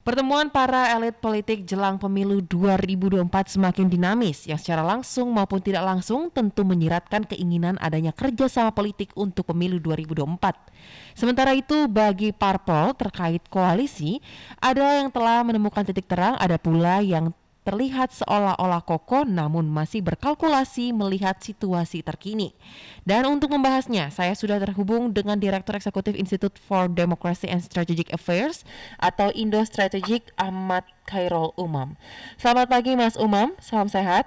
Pertemuan para elit politik jelang pemilu 2024 semakin dinamis, yang secara langsung maupun tidak langsung tentu menyiratkan keinginan adanya kerjasama politik untuk pemilu 2024. Sementara itu, bagi parpol terkait koalisi, ada yang telah menemukan titik terang, ada pula yang terlihat seolah-olah kokoh namun masih berkalkulasi melihat situasi terkini. Dan untuk membahasnya, saya sudah terhubung dengan Direktur Eksekutif Institute for Democracy and Strategic Affairs atau Indo Strategic, Ahmad Khairul Umam. Selamat pagi Mas Umam, salam sehat.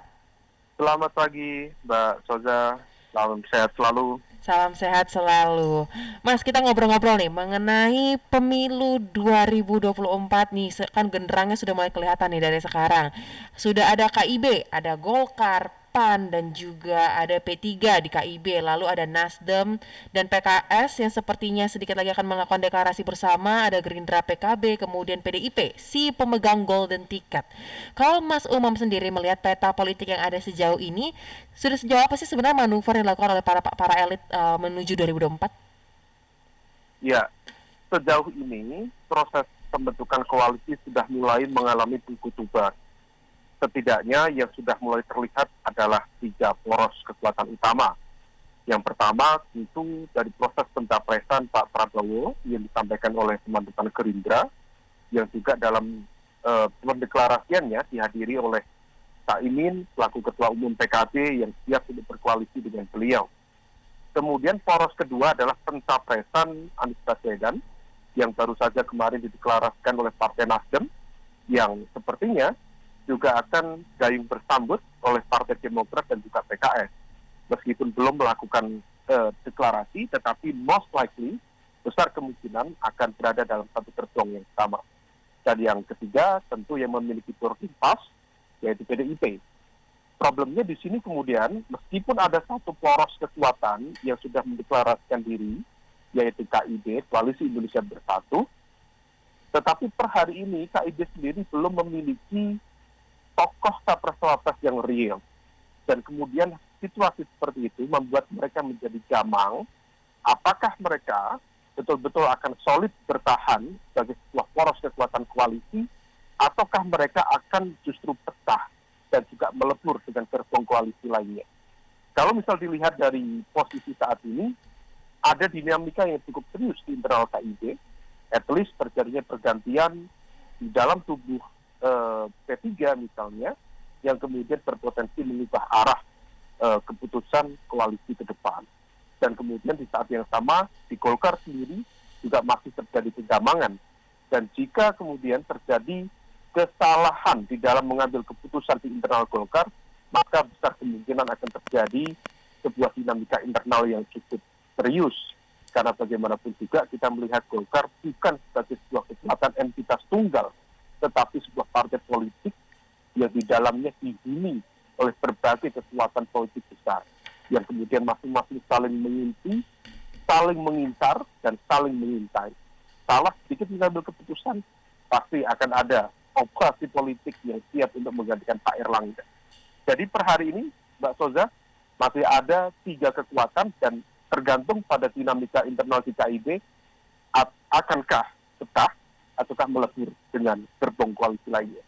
Selamat pagi, Mbak Soza. Salam sehat selalu. Salam sehat selalu. Mas, kita ngobrol-ngobrol nih mengenai pemilu 2024 nih. Kan genderangnya sudah mulai kelihatan nih dari sekarang. Sudah ada KIB, ada Golkar, PAN, dan juga ada P3 di KIB. Lalu ada Nasdem dan PKS yang sepertinya sedikit lagi akan melakukan deklarasi bersama. Ada Gerindra, PKB, kemudian PDIP, si pemegang golden ticket. Kalau Mas Umam sendiri melihat peta politik yang ada sejauh ini, sudah sejauh apa sih sebenarnya manuver yang dilakukan oleh para elit menuju 2024? Ya, sejauh ini proses pembentukan koalisi sudah mulai mengalami bungkutuban. Setidaknya yang sudah mulai terlihat adalah 3 poros kekuatan utama. Yang pertama tentu dari proses pencapresan Pak Prabowo yang disampaikan oleh teman-teman Gerindra, yang juga dalam pendeklarasiannya dihadiri oleh Cak Imin selaku Ketua Umum PKB yang siap untuk berkoalisi dengan beliau. Kemudian poros kedua adalah pencapresan Anies Baswedan yang baru saja kemarin dideklarasikan oleh Partai Nasdem, yang sepertinya juga akan gayung bersambut oleh Partai Demokrat dan juga PKS. Meskipun belum melakukan deklarasi, tetapi most likely besar kemungkinan akan berada dalam satu gerbong yang sama. Dan yang ketiga tentu yang memiliki boarding pass, yaitu PDIP. Problemnya di sini kemudian, meskipun ada satu poros kekuatan yang sudah mendeklarasikan diri, yaitu KIB, Koalisi Indonesia Bersatu, tetapi per hari ini KIB sendiri belum memiliki tokoh capres-cawapres yang real. Dan kemudian situasi seperti itu membuat mereka menjadi gamang. Apakah mereka betul-betul akan solid bertahan sebagai sebuah poros kekuatan koalisi, ataukah mereka akan justru pecah dan juga melebur dengan gerbong koalisi lainnya. Kalau misal dilihat dari posisi saat ini, ada dinamika yang cukup serius di internal KIB, at least terjadinya pergantian di dalam tubuh P3 misalnya, yang kemudian berpotensi mengubah arah keputusan koalisi ke depan. Dan kemudian di saat yang sama, di Golkar sendiri juga masih terjadi kegamangan. Dan jika kemudian terjadi kesalahan di dalam mengambil keputusan di internal Golkar, maka besar kemungkinan akan terjadi sebuah dinamika internal yang cukup serius. Karena bagaimanapun juga kita melihat Golkar bukan sebagai sebuah kekuatan entitas tunggal, tetapi sebuah partai politik yang di dalamnya dihuni oleh berbagai kekuatan politik besar, yang kemudian masing-masing saling mengintip, saling mengincar, dan saling mengintai. Salah sedikit mengambil keputusan, pasti akan ada operasi politik yang siap untuk menggantikan Pak Erlangga. Jadi per hari ini, Mbak Soza, masih ada 3 kekuatan dan tergantung pada dinamika internal di KIB, akankah pecah ataukah melebur dengan gerbong koalisi lainnya.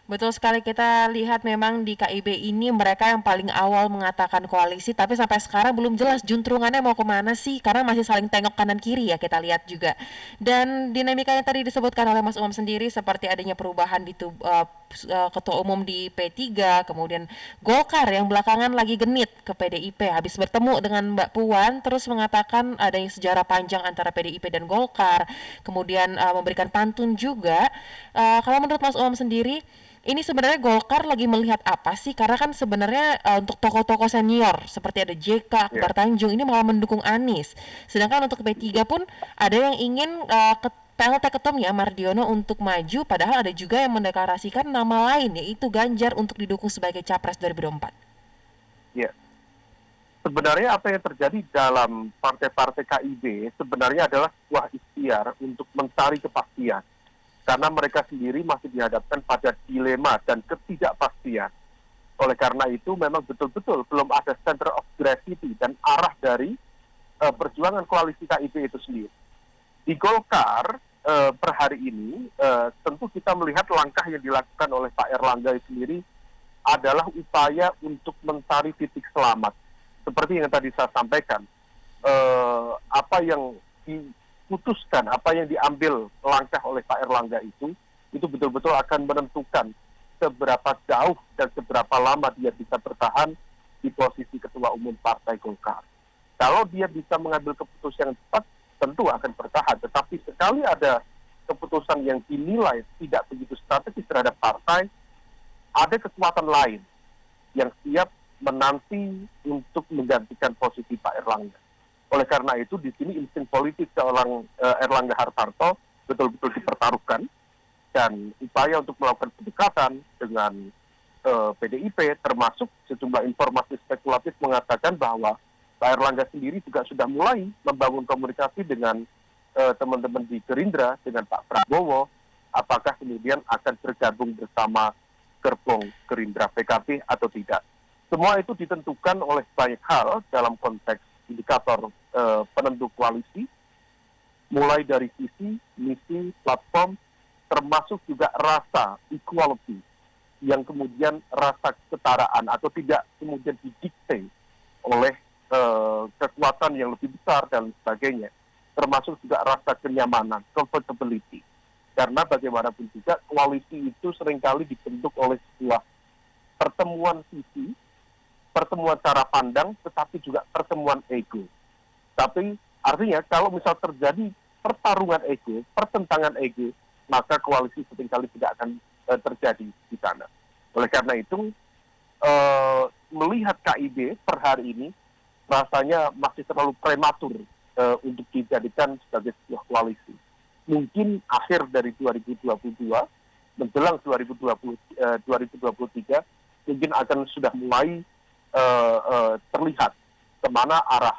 Betul sekali, kita lihat memang di KIB ini mereka yang paling awal mengatakan koalisi, tapi sampai sekarang belum jelas juntrungannya mau kemana sih, karena masih saling tengok kanan kiri ya kita lihat juga. Dan dinamika yang tadi disebutkan oleh Mas Umam sendiri seperti adanya perubahan di Ketua Umum di P3, kemudian Golkar yang belakangan lagi genit ke PDIP, habis bertemu dengan Mbak Puan, terus mengatakan adanya sejarah panjang antara PDIP dan Golkar, kemudian memberikan pantun juga. Kalau menurut Mas Umam sendiri, ini sebenarnya Golkar lagi melihat apa sih? Karena kan sebenarnya untuk tokoh-tokoh senior seperti ada JK, Akbar Tanjung ini malah mendukung Anies. Sedangkan untuk P3 pun ada yang ingin PLT Ketumnya Mardiono untuk maju, padahal ada juga yang mendeklarasikan nama lain, yaitu Ganjar untuk didukung sebagai Capres 2024. Ya, sebenarnya apa yang terjadi dalam partai-partai KIB sebenarnya adalah sebuah ikhtiar untuk mencari kepastian. Karena mereka sendiri masih dihadapkan pada dilema dan ketidakpastian. Oleh karena itu memang betul-betul belum ada center of gravity dan arah dari perjuangan koalisi KIB itu sendiri. Di Golkar per hari ini tentu kita melihat langkah yang dilakukan oleh Pak Erlangga sendiri adalah upaya untuk mencari titik selamat. Seperti yang tadi saya sampaikan, apa yang diputuskan, apa yang diambil langkah oleh Pak Erlangga itu betul-betul akan menentukan seberapa jauh dan seberapa lama dia bisa bertahan di posisi Ketua Umum Partai Golkar. Kalau dia bisa mengambil keputusan yang tepat, tentu akan bertahan. Tetapi sekali ada keputusan yang dinilai tidak begitu strategis terhadap partai, ada kekuatan lain yang siap menanti untuk menggantikan posisi Pak Erlangga. Oleh karena itu, di sini insting politik seorang Erlangga Hartarto betul-betul dipertaruhkan, dan upaya untuk melakukan pendekatan dengan PDIP, termasuk sejumlah informasi spekulatif mengatakan bahwa Pak Erlangga sendiri juga sudah mulai membangun komunikasi dengan teman-teman di Gerindra, dengan Pak Prabowo, apakah kemudian akan bergabung bersama gerbong Gerindra PKB atau tidak. Semua itu ditentukan oleh banyak hal dalam konteks indikator penentu koalisi, mulai dari visi, misi, platform, termasuk juga rasa equality, yang kemudian rasa kesetaraan atau tidak kemudian didikte oleh kekuatan yang lebih besar dan sebagainya, termasuk juga rasa kenyamanan, comfortability. Karena bagaimanapun juga koalisi itu seringkali dibentuk oleh sebuah pertemuan visi, pertemuan cara pandang, tetapi juga pertemuan ego. Tapi artinya kalau misal terjadi pertarungan ego, pertentangan ego, maka koalisi seringkali tidak akan terjadi di sana. Oleh karena itu, melihat KIB per hari ini, rasanya masih terlalu prematur untuk dijadikan sebagai sebuah koalisi. Mungkin akhir dari 2022, menjelang 2023, mungkin akan sudah mulai terlihat kemana arah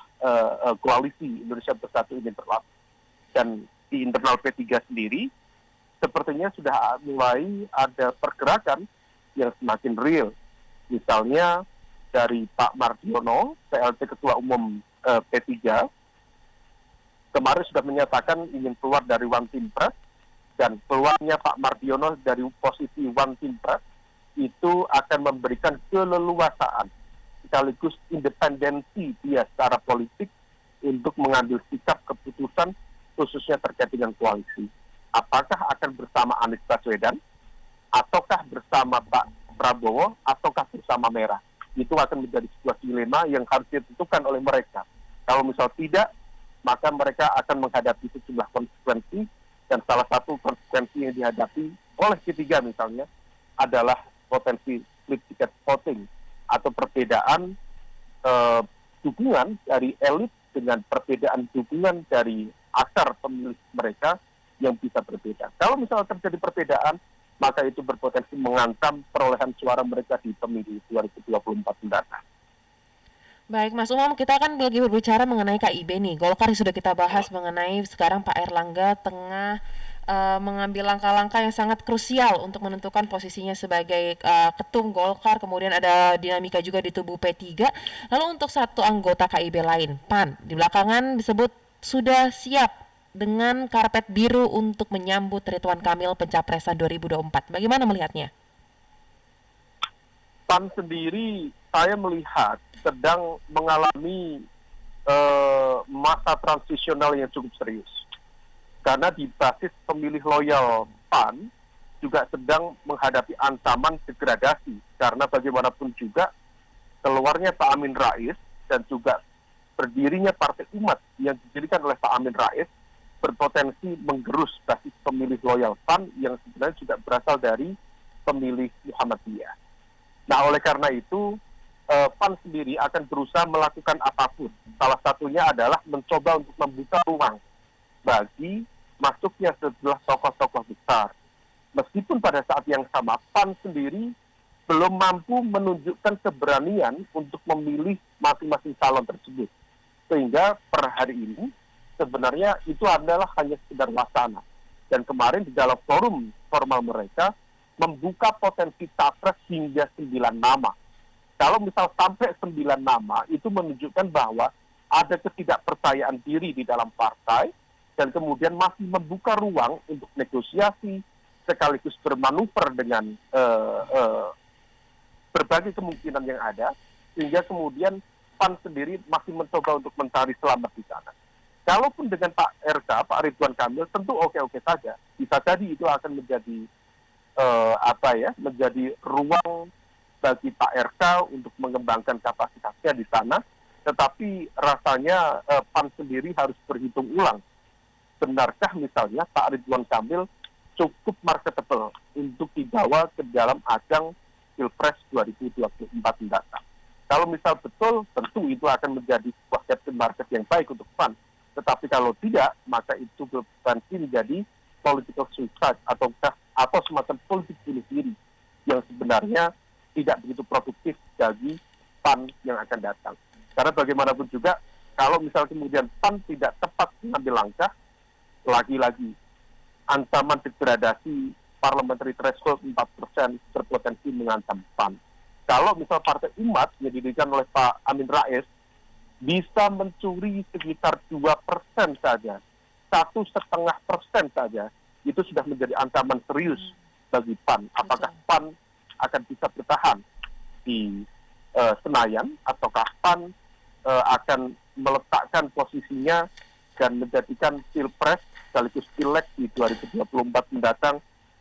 koalisi Indonesia Bersatu ini berlaku. Dan di internal P3 sendiri, sepertinya sudah mulai ada pergerakan yang semakin real. Misalnya dari Pak Mardiono, PLT Ketua Umum P3, kemarin sudah menyatakan ingin keluar dari One Team Press, dan keluarnya Pak Mardiono dari posisi One Team Press itu akan memberikan keleluasaan sekaligus independensi dia secara politik untuk mengambil sikap keputusan khususnya terkait dengan koalisi. Apakah akan bersama Anies Baswedan, ataukah bersama Pak Prabowo, ataukah bersama Merah? Itu akan menjadi sebuah dilema yang harus ditentukan oleh mereka. Kalau misal tidak, maka mereka akan menghadapi sejumlah konsekuensi, dan salah satu konsekuensi yang dihadapi oleh P3 misalnya adalah potensi split ticket voting atau perbedaan dukungan dari elit dengan perbedaan dukungan dari akar pemilih mereka yang bisa berbeda. Kalau misalnya terjadi perbedaan, maka itu berpotensi mengancam perolehan suara mereka di pemilu 2024 mendatang. Baik, Mas Umam, kita kan lagi berbicara mengenai KIB nih. Golkar sudah kita bahas mengenai sekarang Pak Erlangga tengah mengambil langkah-langkah yang sangat krusial untuk menentukan posisinya sebagai ketum Golkar. Kemudian ada dinamika juga di tubuh P3. Lalu untuk satu anggota KIB lain, PAN, di belakangan disebut sudah siap dengan karpet biru untuk menyambut Ridwan Kamil pencapresan 2024. Bagaimana melihatnya? PAN sendiri saya melihat sedang mengalami masa transisional yang cukup serius. Karena di basis pemilih loyal PAN juga sedang menghadapi ancaman degradasi. Karena bagaimanapun juga keluarnya Pak Amin Rais dan juga berdirinya Partai Umat yang didirikan oleh Pak Amin Rais berpotensi menggerus basis pemilih loyal PAN yang sebenarnya juga berasal dari pemilih Muhammadiyah. Nah, oleh karena itu, PAN sendiri akan berusaha melakukan apapun. Salah satunya adalah mencoba untuk membuka ruang bagi masuknya sejumlah tokoh-tokoh besar. Meskipun pada saat yang sama, PAN sendiri belum mampu menunjukkan keberanian untuk memilih masing-masing calon tersebut. Sehingga per hari ini, sebenarnya itu adalah hanya sekedar wacana. Dan kemarin di dalam forum formal mereka, membuka potensi capres hingga 9 nama. Kalau misal sampai 9 nama, itu menunjukkan bahwa ada ketidakpercayaan diri di dalam partai, dan kemudian masih membuka ruang untuk negosiasi sekaligus bermanuver dengan berbagai kemungkinan yang ada, sehingga kemudian PAN sendiri masih mencoba untuk mencari selamat di sana. Kalaupun dengan Pak RK, Pak Ridwan Kamil, tentu oke-oke saja. Bisa jadi itu akan menjadi menjadi ruang bagi Pak RK untuk mengembangkan kapasitasnya di sana. Tetapi rasanya PAN sendiri harus berhitung ulang. Benarkah misalnya Pak Ridwan Kamil cukup marketable untuk dibawa ke dalam ajang Pilpres 2024 mendatang? Kalau misal betul, tentu itu akan menjadi sebuah captain market yang baik untuk PAN. Tetapi kalau tidak, maka itu berpotensi menjadi political suicide atau semacam politik bunuh diri yang sebenarnya tidak begitu produktif bagi PAN yang akan datang. Karena bagaimanapun juga, kalau misal kemudian PAN tidak tepat mengambil langkah, lagi-lagi ancaman degradasi parliamentary threshold 4% berpotensi mengancam PAN. Kalau misal Partai Umat yang didirikan oleh Pak Amin Rais bisa mencuri sekitar 2% saja, 1,5% saja, itu sudah menjadi ancaman serius bagi PAN. Apakah PAN akan bisa bertahan di Senayan, ataukah PAN akan meletakkan posisinya dan menjadikan Pilpres sekaligus Pileg di 2024 mendatang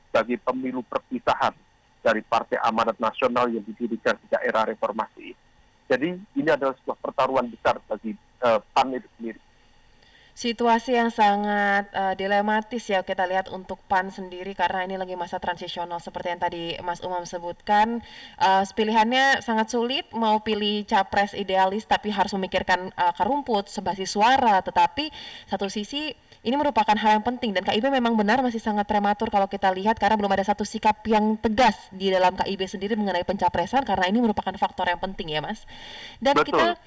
bagi pemilu perpisahan dari Partai Amanat Nasional yang didirikan sejak era reformasi. Jadi ini adalah sebuah pertaruhan besar bagi PAN itu sendiri. Situasi yang sangat dilematis ya kita lihat untuk PAN sendiri karena ini lagi masa transisional seperti yang tadi Mas Umam sebutkan. Pilihannya sangat sulit, mau pilih capres idealis tapi harus memikirkan akar rumput, sebasis suara. Tetapi satu sisi ini merupakan hal yang penting dan KIB memang benar masih sangat prematur kalau kita lihat karena belum ada satu sikap yang tegas di dalam KIB sendiri mengenai pencapresan karena ini merupakan faktor yang penting ya Mas. Dan Betul. kita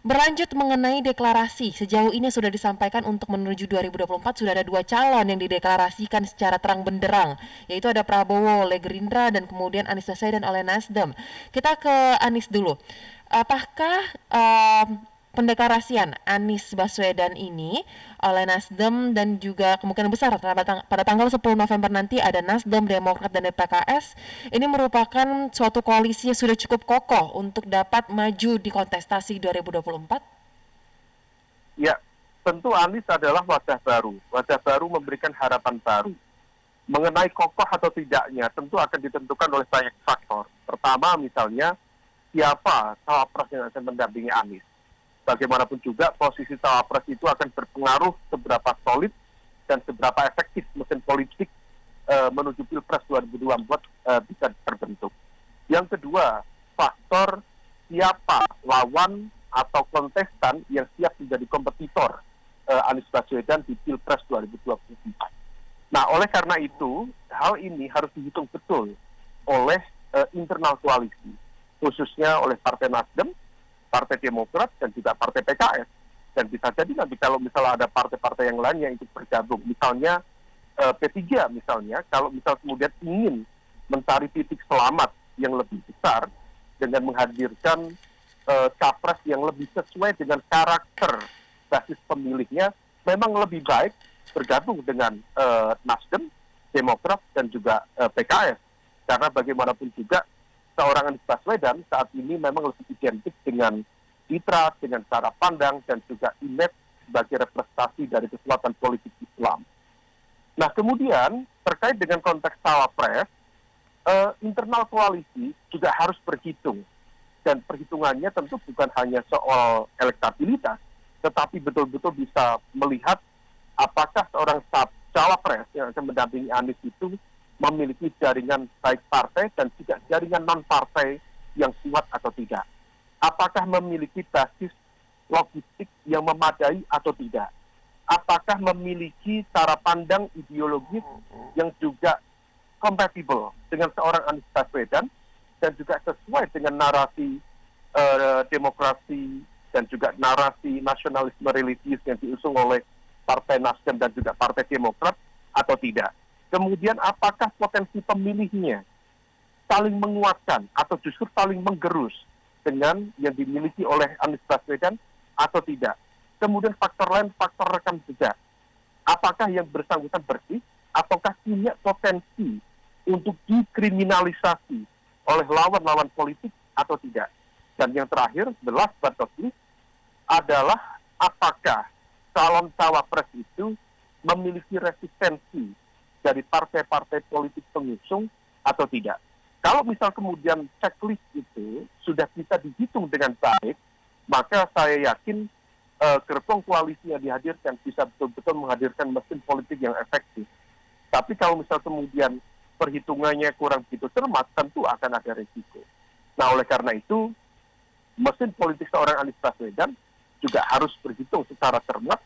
berlanjut mengenai deklarasi, sejauh ini sudah disampaikan untuk menuju 2024 sudah ada 2 calon yang dideklarasikan secara terang benderang, yaitu ada Prabowo oleh Gerindra dan kemudian Anies Baswedan oleh Nasdem. Kita ke Anies dulu. Apakah pendeklarasian Anies Baswedan ini oleh Nasdem dan juga kemungkinan besar pada tanggal 10 November nanti ada Nasdem, Demokrat, dan PKS, ini merupakan suatu koalisi yang sudah cukup kokoh untuk dapat maju di kontestasi 2024? Ya, tentu Anies adalah wajah baru. Wajah baru memberikan harapan baru. Mengenai kokoh atau tidaknya tentu akan ditentukan oleh banyak faktor. Pertama misalnya, siapa cawapres yang akan mendampingi Anies. Bagaimanapun juga posisi cawapres itu akan berpengaruh seberapa solid dan seberapa efektif mesin politik menuju Pilpres 2024 bisa terbentuk. Yang kedua, faktor siapa lawan atau kontestan yang siap menjadi kompetitor Anies Baswedan di Pilpres 2024. Nah, oleh karena itu, hal ini harus dihitung betul oleh internal koalisi, khususnya oleh Partai Nasdem, Partai Demokrat, dan juga Partai PKS. Dan bisa jadi nanti kalau misalnya ada partai-partai yang lain yang ikut bergabung, misalnya P3 misalnya, kalau misal kemudian ingin mencari titik selamat yang lebih besar dengan menghadirkan capres yang lebih sesuai dengan karakter basis pemilihnya, memang lebih baik bergabung dengan Nasdem, Demokrat, dan juga PKS. Karena bagaimanapun juga seorang Anies Baswedan saat ini memang lebih identik dengan citra, dengan cara pandang, dan juga image sebagai representasi dari kekuatan politik Islam. Nah, kemudian terkait dengan konteks cawapres, internal koalisi juga harus berhitung. Dan perhitungannya tentu bukan hanya soal elektabilitas, tetapi betul-betul bisa melihat apakah seorang cawapres yang akan mendampingi Anies itu memiliki jaringan baik partai dan juga jaringan non-partai yang kuat atau tidak. Apakah memiliki basis logistik yang memadai atau tidak. Apakah memiliki cara pandang ideologis yang juga compatible dengan seorang Anies Baswedan dan juga sesuai dengan narasi demokrasi dan juga narasi nasionalisme religius yang diusung oleh Partai Nasdem dan juga Partai Demokrat atau tidak. Kemudian apakah potensi pemilihnya saling menguatkan atau justru saling menggerus dengan yang dimiliki oleh Anies Baswedan atau tidak. Kemudian faktor lain, faktor rekam jejak. apakah yang bersangkutan bersih, ataukah punya potensi untuk dikriminalisasi oleh lawan-lawan politik atau tidak. Dan yang terakhir, the last but not least, adalah apakah calon cawapres itu memiliki resistensi dari partai-partai politik pengusung atau tidak. Kalau misal kemudian checklist itu sudah bisa dihitung dengan baik, maka saya yakin gerbong koalisi yang dihadirkan bisa betul-betul menghadirkan mesin politik yang efektif. Tapi kalau misal kemudian perhitungannya kurang begitu cermat, tentu akan ada resiko. Nah, oleh karena itu, mesin politik seorang Anies Baswedan juga harus berhitung secara cermat,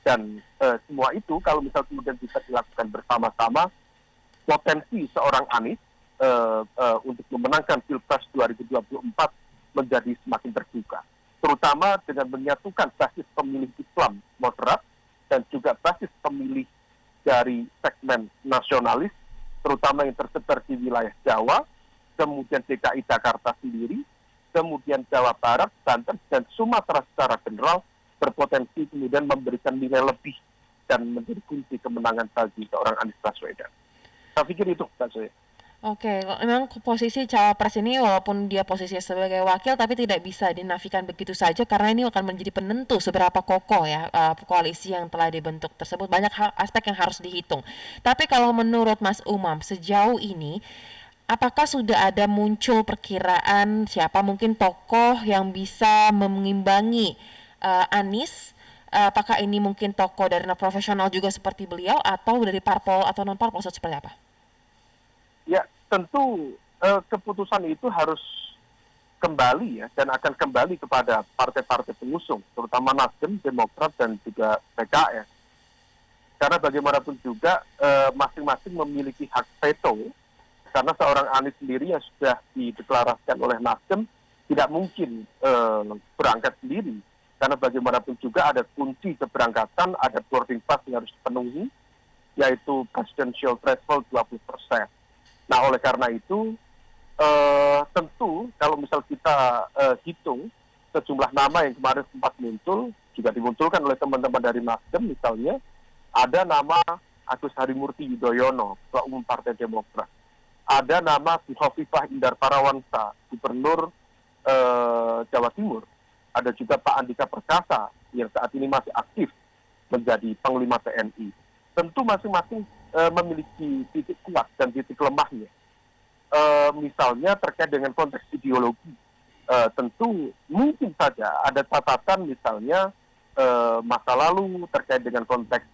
dan semua itu kalau misal kemudian bisa dilakukan bersama-sama, potensi seorang Anies untuk memenangkan Pilpres 2024 menjadi semakin terbuka, terutama dengan menyatukan basis pemilih Islam moderat dan juga basis pemilih dari segmen nasionalis, terutama yang tersebar di wilayah Jawa, kemudian DKI Jakarta sendiri, kemudian Jawa Barat, Banten, dan Sumatera secara general, berpotensi kemudian memberikan nilai lebih dan menjadi kunci kemenangan bagi seorang Anies Baswedan. Saya pikir itu, Mbak Zoya. Oke, memang posisi cawapres ini walaupun dia posisi sebagai wakil tapi tidak bisa dinafikan begitu saja karena ini akan menjadi penentu seberapa kokoh ya koalisi yang telah dibentuk tersebut. Banyak aspek yang harus dihitung. Tapi kalau menurut Mas Umam sejauh ini apakah sudah ada muncul perkiraan siapa mungkin tokoh yang bisa mengimbangi Anies? Apakah ini mungkin tokoh dari profesional juga seperti beliau atau dari parpol atau non parpol seperti apa? Ya, tentu keputusan itu harus kembali ya, dan akan kembali kepada partai-partai pengusung, terutama Nasdem, Demokrat, dan juga PKS. Karena bagaimanapun juga masing-masing memiliki hak veto, karena seorang Anies sendiri yang sudah dideklarasikan oleh Nasdem tidak mungkin berangkat sendiri. Karena bagaimanapun juga ada kunci keberangkatan, ada boarding pass yang harus dipenuhi, yaitu presidential threshold 20%. Nah, oleh karena itu, tentu kalau misal kita hitung sejumlah nama yang kemarin sempat muncul, juga dimunculkan oleh teman-teman dari Nasdem misalnya, ada nama Agus Harimurti Yudhoyono, Ketua Umum Partai Demokrat. Ada nama Bu Hovifah Indar Parawansa, Gubernur Jawa Timur. Ada juga Pak Andika Perkasa, yang saat ini masih aktif menjadi Panglima TNI. Tentu masing-masing memiliki titik kuat dan titik lemahnya. Misalnya terkait dengan konteks ideologi, tentu mungkin saja ada catatan misalnya masa lalu terkait dengan konteks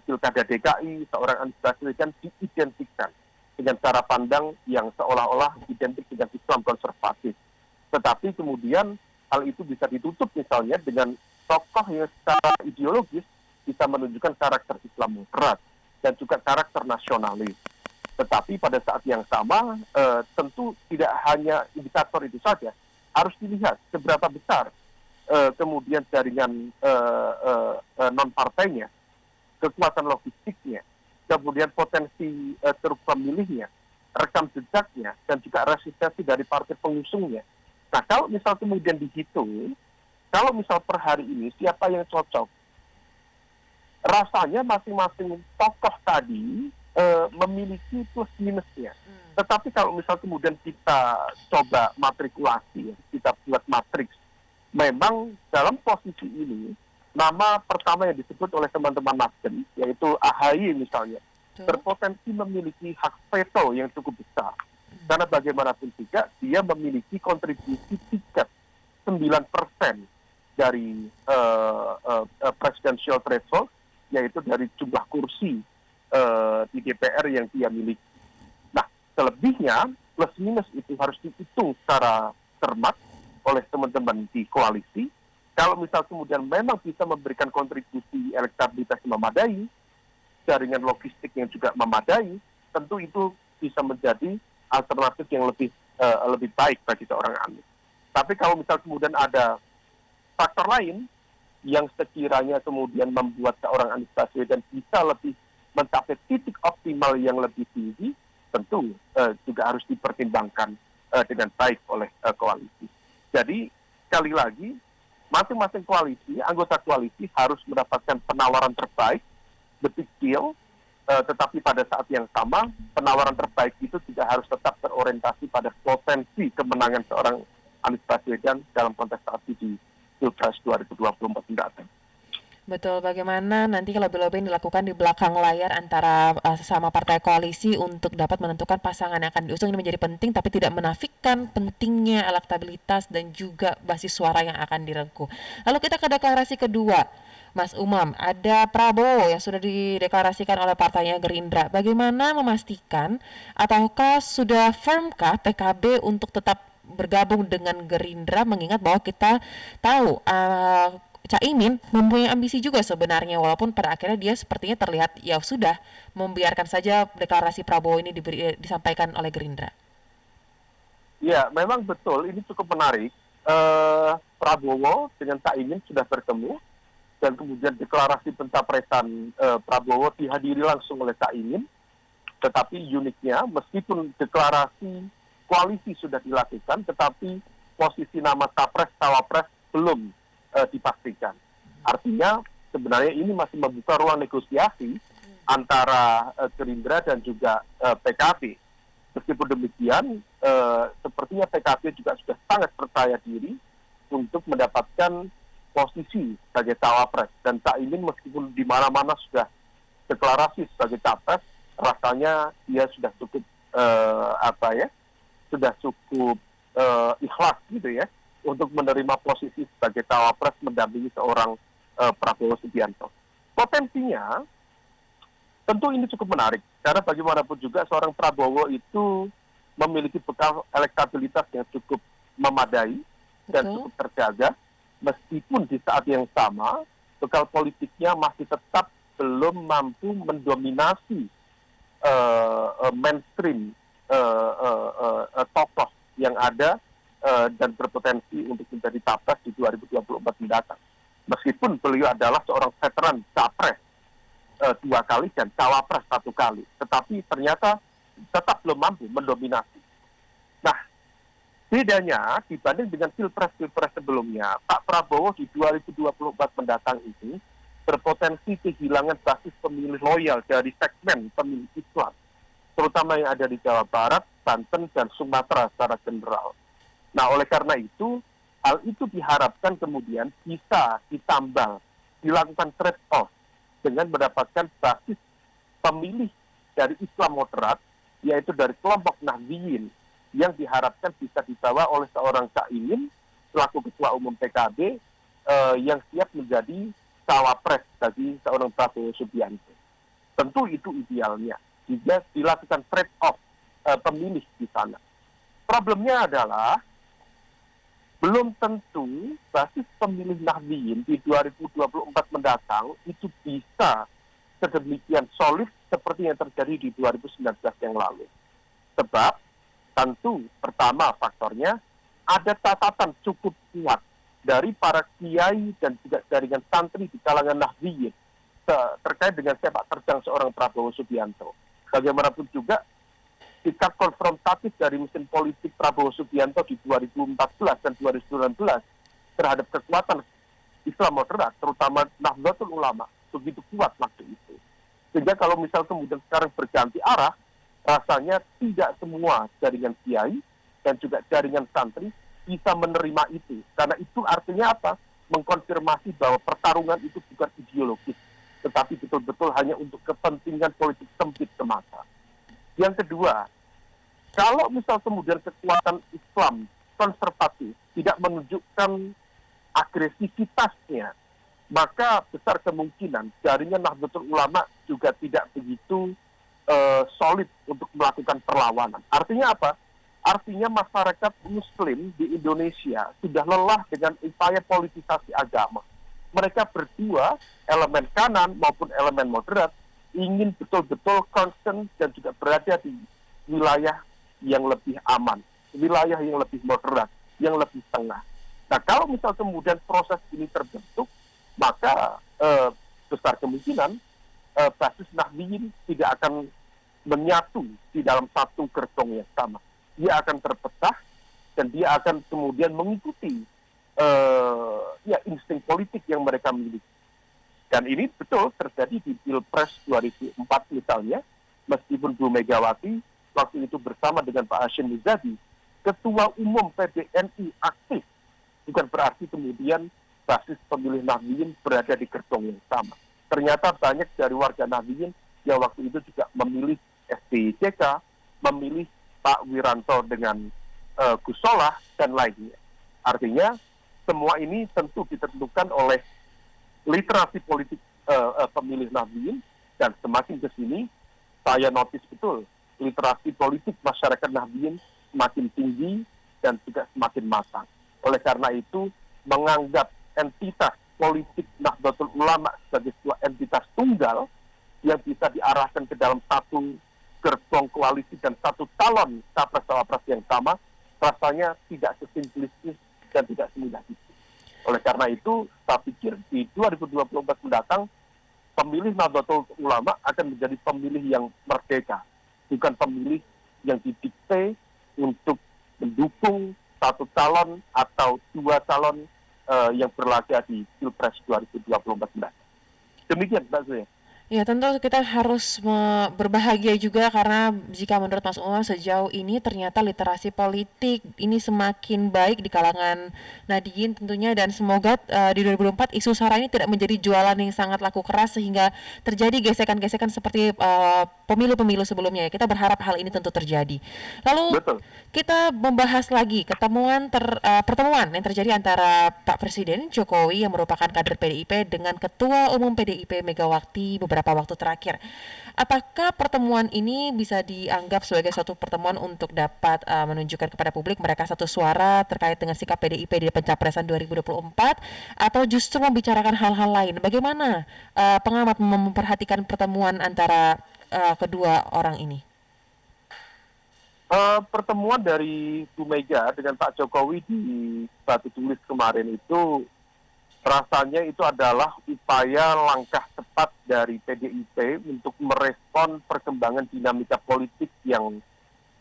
Pilkada DKI, seorang Anies Baswedan diidentikan dengan cara pandang yang seolah-olah identik dengan Islam konservatif. Tetapi kemudian hal itu bisa ditutup misalnya dengan tokoh yang secara ideologis bisa menunjukkan karakter Islam moderat dan juga karakter nasionalis. Tetapi pada saat yang sama, tentu tidak hanya indikator itu saja, harus dilihat seberapa besar kemudian jaringan non-partainya, kekuatan logistiknya, kemudian potensi ceruk pemilihnya, rekam jejaknya, dan juga resistensi dari partai pengusungnya. Nah, kalau misal kemudian dihitung, kalau misal per hari ini siapa yang cocok, rasanya masing-masing tokoh tadi memiliki plus minusnya. Tetapi kalau misal kemudian kita coba matrikulasi, kita buat matriks, memang dalam posisi ini, nama pertama yang disebut oleh teman-teman Nasdem, yaitu AHY misalnya, berpotensi memiliki hak veto yang cukup besar. Karena bagaimanapun juga, dia memiliki kontribusi tiket 9% dari presidential threshold, yaitu dari jumlah kursi di DPR yang dia miliki. Nah, selebihnya plus minus itu harus dihitung secara cermat oleh teman-teman di koalisi. Kalau misal kemudian memang bisa memberikan kontribusi elektabilitas yang memadai, jaringan logistik yang juga memadai, tentu itu bisa menjadi alternatif yang lebih baik bagi seorang Anies. Tapi kalau misal kemudian ada faktor lain yang sekiranya kemudian membuat seorang Anies Baswedan bisa lebih mencapai titik optimal yang lebih tinggi, tentu juga harus dipertimbangkan dengan baik oleh koalisi. Jadi sekali lagi, masing-masing koalisi, anggota koalisi harus mendapatkan penawaran terbaik the big deal, tetapi pada saat yang sama penawaran terbaik itu juga harus tetap berorientasi pada potensi kemenangan seorang Anies Baswedan dalam kontestasi di Pilpres 2024 mendatang. Betul, bagaimana nanti lobby-lobby yang dilakukan di belakang layar antara sesama partai koalisi untuk dapat menentukan pasangan yang akan diusung ini menjadi penting, tapi tidak menafikan pentingnya elektabilitas dan juga basis suara yang akan direngkuh. Lalu kita ke deklarasi kedua, Mas Umam, ada Prabowo yang sudah dideklarasikan oleh partainya Gerindra. Bagaimana memastikan ataukah sudah firmkah PKB untuk tetap bergabung dengan Gerindra, mengingat bahwa kita tahu Caimin mempunyai ambisi juga sebenarnya, walaupun pada akhirnya dia sepertinya terlihat ya sudah membiarkan saja deklarasi Prabowo ini disampaikan oleh Gerindra. Ya, memang betul, ini cukup menarik. Prabowo dengan Caimin sudah bertemu, dan kemudian deklarasi pencapresan Prabowo dihadiri langsung oleh Caimin. Tetapi uniknya, meskipun deklarasi koalisi sudah dilakukan, tetapi posisi nama capres cawapres belum dipastikan. Artinya sebenarnya ini masih membuka ruang negosiasi antara Gerindra dan juga PKB. Meskipun demikian, sepertinya PKB juga sudah sangat percaya diri untuk mendapatkan posisi sebagai cawapres, dan Caimin meskipun di mana-mana sudah deklarasi sebagai capres, rasanya dia sudah cukup sudah cukup ikhlas gitu ya untuk menerima posisi sebagai cawapres mendampingi seorang Prabowo Subianto. Potensinya tentu ini cukup menarik karena bagaimanapun juga seorang Prabowo itu memiliki bekal elektabilitas yang cukup memadai dan cukup terjaga, meskipun di saat yang sama bekal politiknya masih tetap belum mampu mendominasi mainstream tokoh yang ada dan berpotensi untuk menjadi capres di 2024 mendatang. Meskipun beliau adalah seorang veteran capres 2 kali dan cawapres 1 kali, tetapi ternyata tetap belum mampu mendominasi. Nah, bedanya dibanding dengan pilpres-pilpres sebelumnya, Pak Prabowo di 2024 mendatang ini berpotensi kehilangan basis pemilih loyal dari segmen pemilih Islam, terutama yang ada di Jawa Barat, Banten, dan Sumatera secara general. Nah, oleh karena itu, hal itu diharapkan kemudian bisa ditambal, dilakukan trade-off dengan mendapatkan basis pemilih dari Islam moderat, yaitu dari kelompok Nahdliyin, yang diharapkan bisa dibawa oleh seorang Caimin selaku Ketua Umum PKB yang siap menjadi cawapres bagi seorang Prabowo Subianto. Tentu itu idealnya, jika dilakukan trade-off pemilih di sana. Problemnya adalah belum tentu basis pemilih Nahdliyin di 2024 mendatang itu bisa sedemikian solid seperti yang terjadi di 2019 yang lalu. Sebab tentu pertama faktornya ada catatan cukup kuat dari para kiai dan juga jaringan santri di kalangan Nahdliyin terkait dengan sepak terjang seorang Prabowo Subianto. Bagaimanapun juga sikap konfrontatif dari mesin politik Prabowo Subianto di 2014 dan 2019 terhadap kekuatan Islam moderat, terutama Nahdlatul Ulama, begitu kuat waktu itu. Sehingga kalau misal kemudian sekarang berganti arah, rasanya tidak semua jaringan kiai dan juga jaringan santri bisa menerima itu. Karena itu artinya apa? Mengkonfirmasi bahwa pertarungan itu bukan ideologis, tetapi betul-betul hanya untuk kepentingan politik sempit semata. Yang kedua, kalau misal kemudian kekuatan Islam konservatif tidak menunjukkan agresivitasnya, maka besar kemungkinan jaringan Nahdlatul Ulama juga tidak begitu solid untuk melakukan perlawanan. Artinya apa? Artinya masyarakat Muslim di Indonesia sudah lelah dengan upaya politisasi agama. Mereka berdua, elemen kanan maupun elemen moderat, ingin betul-betul concern dan juga berada di wilayah yang lebih aman, wilayah yang lebih moderat, yang lebih tengah. Nah, kalau misal kemudian proses ini terbentuk, maka besar kemungkinan basis Nahdliyin tidak akan menyatu di dalam satu gerbong yang sama. Dia akan terpecah dan dia akan kemudian mengikuti insting politik yang mereka miliki. Dan ini betul terjadi di Pilpres 2004 misalnya, meskipun Bu Megawati waktu itu bersama dengan Pak Hashim Muzadi, Ketua Umum PDNI aktif, bukan berarti kemudian basis pemilih Nahdliyin berada di gerbong yang sama. Ternyata banyak dari warga Nahdliyin yang waktu itu juga memilih SBY-JK, memilih Pak Wiranto dengan Gus Solah, dan lainnya. Artinya, semua ini tentu ditentukan oleh literasi politik pemilih Nahdliyin, dan semakin ke sini, saya notice betul, literasi politik masyarakat Nahdliyin semakin tinggi dan juga semakin matang. Oleh karena itu, menganggap entitas politik Nahdlatul Ulama sebagai sebuah entitas tunggal yang bisa diarahkan ke dalam satu gerbong koalisi dan satu calon capres-cawapres yang sama, rasanya tidak sesimplistis dan tidak semudah itu. Oleh karena itu, saya pikir di 2024 mendatang, pemilih Nahdlatul Ulama akan menjadi pemilih yang merdeka, bukan pemilih yang didikte untuk mendukung satu calon atau dua calon yang berlaga di Pilpres 2024 mendatang. Demikian, Mbak Zoya. Ya, tentu kita harus berbahagia juga karena jika menurut Mas Umam sejauh ini ternyata literasi politik ini semakin baik di kalangan Nahdliyin tentunya, dan semoga di 2024 isu SARA ini tidak menjadi jualan yang sangat laku keras sehingga terjadi gesekan-gesekan seperti pemilu-pemilu sebelumnya. Kita berharap hal ini tentu terjadi. Lalu Betul. kita membahas lagi pertemuan yang terjadi antara Pak Presiden Jokowi yang merupakan kader PDIP dengan Ketua Umum PDIP Megawati beberapa waktu terakhir. Apakah pertemuan ini bisa dianggap sebagai suatu pertemuan untuk dapat menunjukkan kepada publik mereka satu suara terkait dengan sikap PDIP di pencapresan 2024, atau justru membicarakan hal-hal lain? Bagaimana pengamat memperhatikan pertemuan antara kedua orang ini? Pertemuan dari Bu Mega dengan Pak Jokowi di Batu Tulis kemarin itu rasanya itu adalah upaya langkah tepat dari PDIP untuk merespon perkembangan dinamika politik yang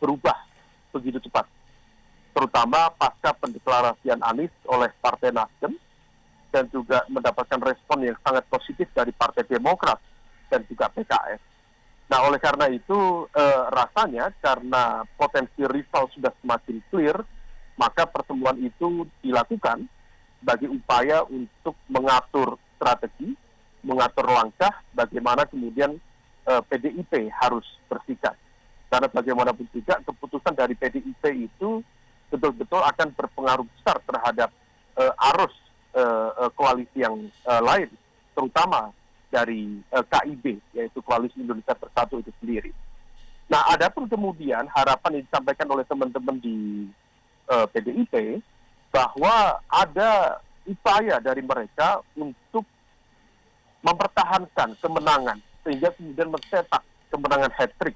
berubah begitu cepat, terutama pasca pendeklarasian Anies oleh Partai Nasdem, dan juga mendapatkan respon yang sangat positif dari Partai Demokrat dan juga PKS. Nah, oleh karena itu rasanya karena potensi rival sudah semakin clear, maka pertemuan itu dilakukan sebagai upaya untuk mengatur strategi, mengatur langkah, bagaimana kemudian PDIP harus bersikap. Karena bagaimanapun juga keputusan dari PDIP itu betul-betul akan berpengaruh besar terhadap arus koalisi yang lain, terutama dari KIB, yaitu Koalisi Indonesia Bersatu itu sendiri. Nah, adapun kemudian harapan yang disampaikan oleh teman-teman di PDIP, bahwa ada upaya dari mereka untuk mempertahankan kemenangan sehingga kemudian mencetak kemenangan hat-trick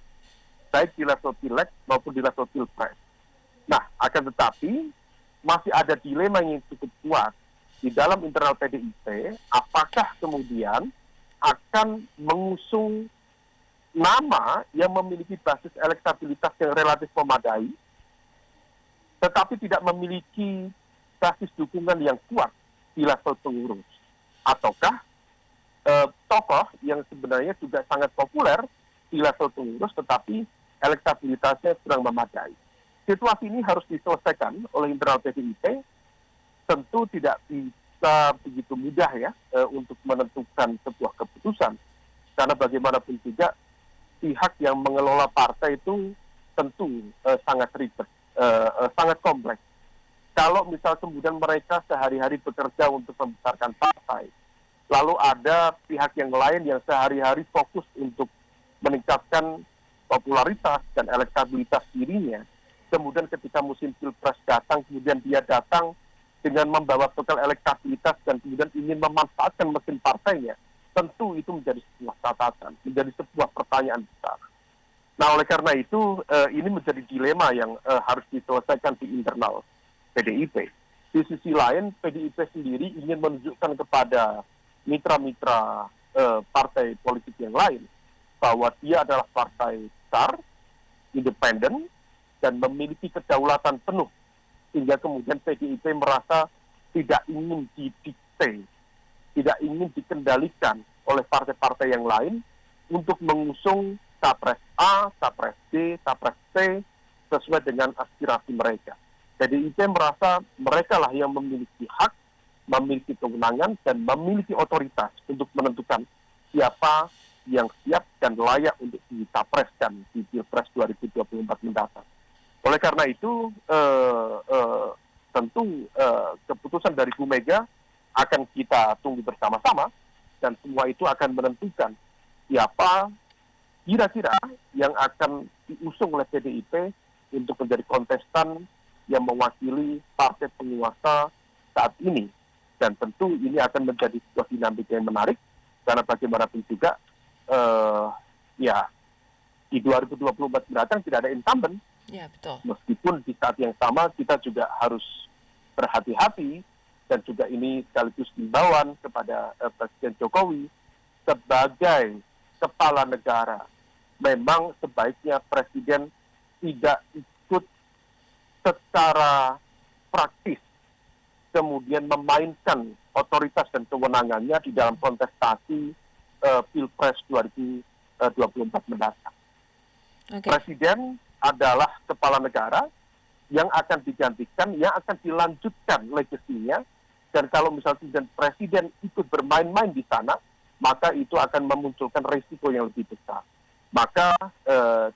baik di level pileg maupun di level pilpres. Nah, akan tetapi masih ada dilema yang cukup kuat di dalam internal PDIP, apakah kemudian akan mengusung nama yang memiliki basis elektabilitas yang relatif memadai, tetapi tidak memiliki basis dukungan yang kuat di level pengurus, ataukah tokoh yang sebenarnya juga sangat populer di level pengurus tetapi elektabilitasnya kurang memadai. Situasi ini harus diselesaikan oleh internal PDIP. Tentu tidak bisa begitu mudah ya untuk menentukan sebuah keputusan, karena bagaimanapun juga pihak yang mengelola partai itu tentu sangat ribet, sangat kompleks. Kalau misal kemudian mereka sehari-hari bekerja untuk membesarkan partai, lalu ada pihak yang lain yang sehari-hari fokus untuk meningkatkan popularitas dan elektabilitas dirinya, kemudian ketika musim pilpres datang, kemudian dia datang dengan membawa bekal elektabilitas dan kemudian ingin memanfaatkan mesin partainya, tentu itu menjadi sebuah catatan, menjadi sebuah pertanyaan besar. Nah, oleh karena itu, ini menjadi dilema yang harus diselesaikan di internal PDIP. Di sisi lain, PDIP sendiri ingin menunjukkan kepada mitra-mitra partai politik yang lain bahwa dia adalah partai besar, independen, dan memiliki kedaulatan penuh, sehingga kemudian PDIP merasa tidak ingin didikte tidak ingin dikendalikan oleh partai-partai yang lain untuk mengusung capres A, capres B, capres C sesuai dengan aspirasi mereka. PDIP merasa mereka lah yang memiliki hak, memiliki kewenangan, dan memiliki otoritas untuk menentukan siapa yang siap dan layak untuk dicapreskan di Pilpres 2024 mendatang. Oleh karena itu, tentu keputusan dari Bu Mega akan kita tunggu bersama-sama, dan semua itu akan menentukan siapa kira-kira yang akan diusung oleh PDIP untuk menjadi kontestan yang mewakili partai penguasa saat ini. Dan tentu ini akan menjadi sebuah dinamika yang menarik, karena bagaimanapun juga, ya di 2024 mendatang tidak ada incumbent. Ya, betul. Meskipun di saat yang sama kita juga harus berhati-hati, dan juga ini sekaligus himbauan kepada Presiden Jokowi sebagai kepala negara. Memang sebaiknya Presiden tidak ikut secara praktis kemudian memainkan otoritas dan kewenangannya di dalam kontestasi Pilpres 2024 mendatang. Okay. Presiden adalah kepala negara yang akan digantikan, yang akan dilanjutkan legasinya, dan kalau misalnya Presiden ikut bermain-main di sana, maka itu akan memunculkan risiko yang lebih besar. Maka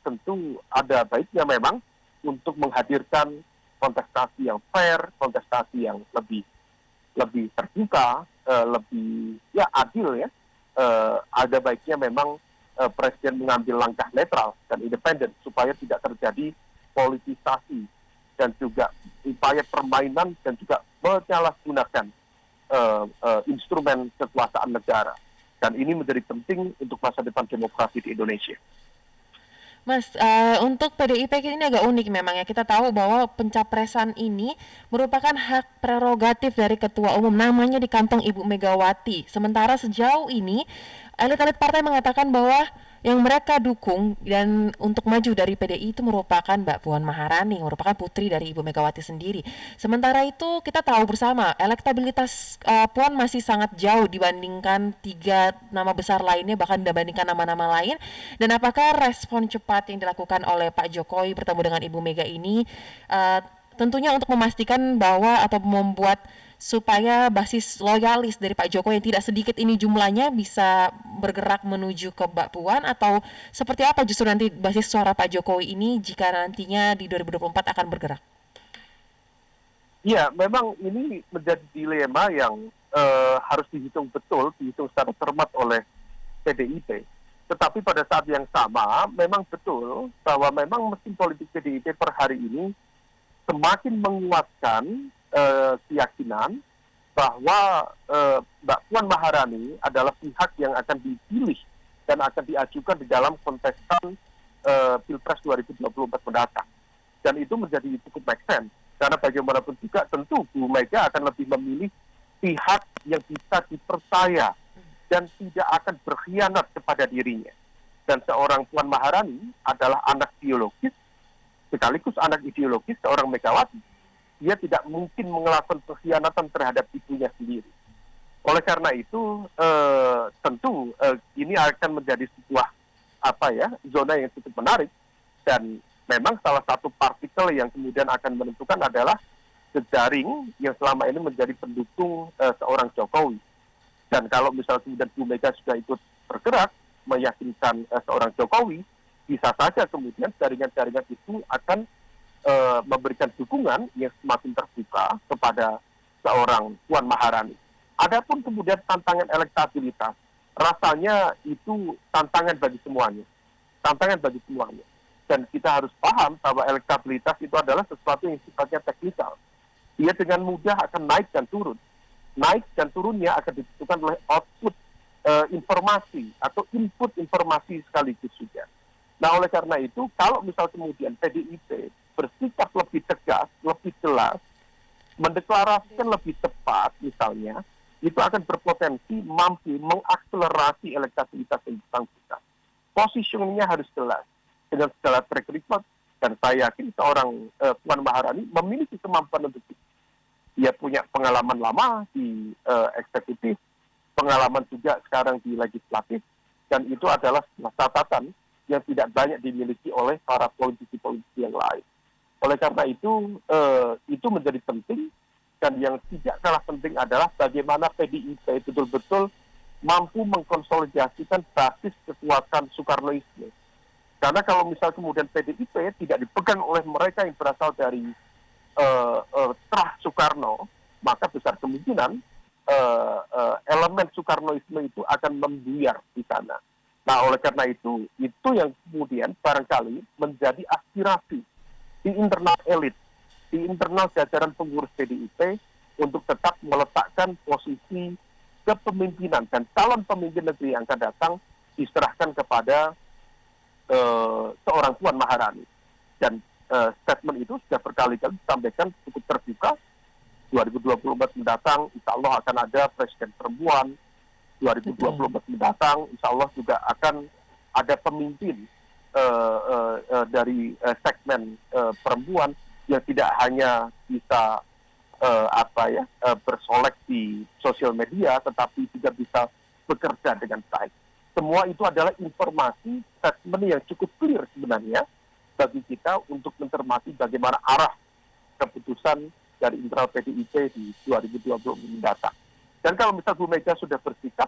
tentu ada baiknya memang untuk menghadirkan kontestasi yang fair, kontestasi yang lebih terbuka, lebih adil ya. Ada baiknya memang Presiden mengambil langkah netral dan independen supaya tidak terjadi politisasi dan juga upaya permainan dan juga menyalahgunakan instrumen kekuasaan negara. Dan ini menjadi penting untuk masa depan demokrasi di Indonesia. Mas, untuk PDIP ini agak unik memang ya. Kita tahu bahwa pencapresan ini merupakan hak prerogatif dari Ketua Umum, namanya di kantong Ibu Megawati. Sementara sejauh ini elit-elit partai mengatakan bahwa yang mereka dukung dan untuk maju dari PDI itu merupakan Mbak Puan Maharani, merupakan putri dari Ibu Megawati sendiri. Sementara itu kita tahu bersama elektabilitas Puan masih sangat jauh dibandingkan 3 nama besar lainnya, bahkan dibandingkan nama-nama lain. Dan apakah respon cepat yang dilakukan oleh Pak Jokowi bertemu dengan Ibu Mega ini tentunya untuk memastikan bahwa atau membuat supaya basis loyalis dari Pak Jokowi yang tidak sedikit ini jumlahnya bisa bergerak menuju ke Mbak Puan, atau seperti apa justru nanti basis suara Pak Jokowi ini jika nantinya di 2024 akan bergerak? Ya, memang ini menjadi dilema yang harus dihitung betul, dihitung secara cermat oleh PDIP. Tetapi pada saat yang sama, memang betul bahwa memang mesin politik PDIP per hari ini semakin menguatkan keyakinan bahwa Mbak Puan Maharani adalah pihak yang akan dipilih dan akan diajukan di dalam kontestan Pilpres 2024 mendatang. Dan itu menjadi cukup make sense. Karena bagaimanapun juga tentu Bu Mega akan lebih memilih pihak yang bisa dipercaya dan tidak akan berkhianat kepada dirinya. Dan seorang Puan Maharani adalah anak biologis, sekaligus anak ideologis seorang Megawati. Dia tidak mungkin melakukan pengkhianatan terhadap ibunya sendiri. Oleh karena itu, tentu ini akan menjadi sebuah zona yang cukup menarik, dan memang salah satu partikel yang kemudian akan menentukan adalah jejaring yang selama ini menjadi pendukung seorang Jokowi. Dan kalau misalnya kemudian Bu Mega sudah ikut bergerak meyakinkan seorang Jokowi, bisa saja kemudian jaringan-jaringan itu akan memberikan dukungan yang semakin terbuka kepada seorang Puan Maharani. Adapun kemudian tantangan elektabilitas, rasanya itu tantangan bagi semuanya. Tantangan bagi semuanya. Dan kita harus paham bahwa elektabilitas itu adalah sesuatu yang sifatnya teknikal. Dia dengan mudah akan naik dan turun. Naik dan turunnya akan ditentukan oleh output informasi atau input informasi sekaligus juga. Nah, oleh karena itu, kalau misal kemudian PDIP bersikap lebih tegas, lebih jelas, mendeklarasikan lebih tepat misalnya, itu akan berpotensi mampu mengakselerasi elektabilitas yang bersangkutan. Positioningnya harus jelas, dengan segala track record, dan saya yakin seorang Puan Maharani memiliki kemampuan untuk itu. Dia punya pengalaman lama di eksekutif, pengalaman juga sekarang di legislatif, dan itu adalah sebuah catatan yang tidak banyak dimiliki oleh para politisi-politisi yang lain. Oleh karena itu menjadi penting, dan yang tidak kalah penting adalah bagaimana PDIP betul-betul mampu mengkonsolidasikan basis kekuatan Soekarnoisme. Karena kalau misal kemudian PDIP tidak dipegang oleh mereka yang berasal dari terah Soekarno, maka besar kemungkinan elemen Soekarnoisme itu akan membuyar di sana. Nah, oleh karena itu yang kemudian barangkali menjadi aspirasi di internal elit, di internal jajaran pengurus PDIP untuk tetap meletakkan posisi kepemimpinan dan calon pemimpin negeri yang akan datang diserahkan kepada seorang Puan Maharani. Dan statement itu sudah berkali-kali disampaikan cukup terbuka. 2024 mendatang, insya Allah akan ada presiden perempuan. 2024 mendatang, insya Allah juga akan ada pemimpin dari segmen perempuan yang tidak hanya bisa bersolek di sosial media, tetapi juga bisa bekerja dengan baik. Semua itu adalah informasi statement yang cukup clear sebenarnya bagi kita untuk mencermati bagaimana arah keputusan dari internal PDIP di 2020 mendatang. Dan kalau misal Bu Mega sudah bersikap,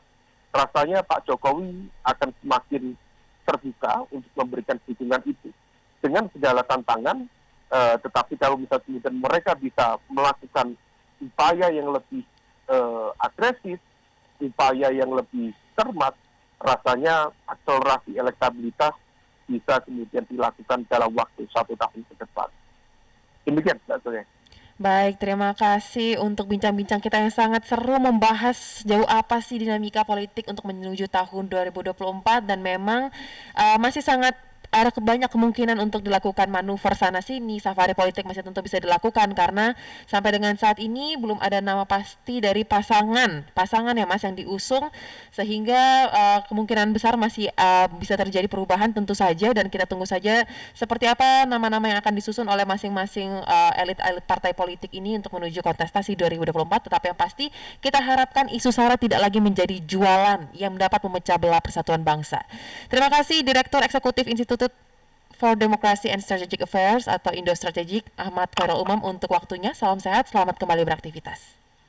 rasanya Pak Jokowi akan semakin terbuka untuk memberikan dukungan itu dengan segala tantangan. Tetapi kalau misal kemudian mereka bisa melakukan upaya yang lebih agresif, upaya yang lebih cermat, rasanya akselerasi elektabilitas bisa kemudian dilakukan dalam waktu 1 tahun ke depan. Demikian, Mbak Zoya. Baik, terima kasih untuk bincang-bincang kita yang sangat seru membahas jauh apa sih dinamika politik untuk menuju tahun 2024, dan memang masih sangat ada banyak kemungkinan untuk dilakukan manuver sana-sini, safari politik masih tentu bisa dilakukan karena sampai dengan saat ini belum ada nama pasti dari pasangan ya Mas yang diusung, sehingga kemungkinan besar masih bisa terjadi perubahan tentu saja, dan kita tunggu saja seperti apa nama-nama yang akan disusun oleh masing-masing elit-elit partai politik ini untuk menuju kontestasi 2024. Tetapi yang pasti kita harapkan isu SARA tidak lagi menjadi jualan yang dapat memecah belah persatuan bangsa. Terima kasih Direktur Eksekutif Institute for Democracy and Strategic Affairs atau Indo Strategic, Ahmad Khairul Umam, untuk waktunya. Salam sehat, selamat kembali beraktivitas.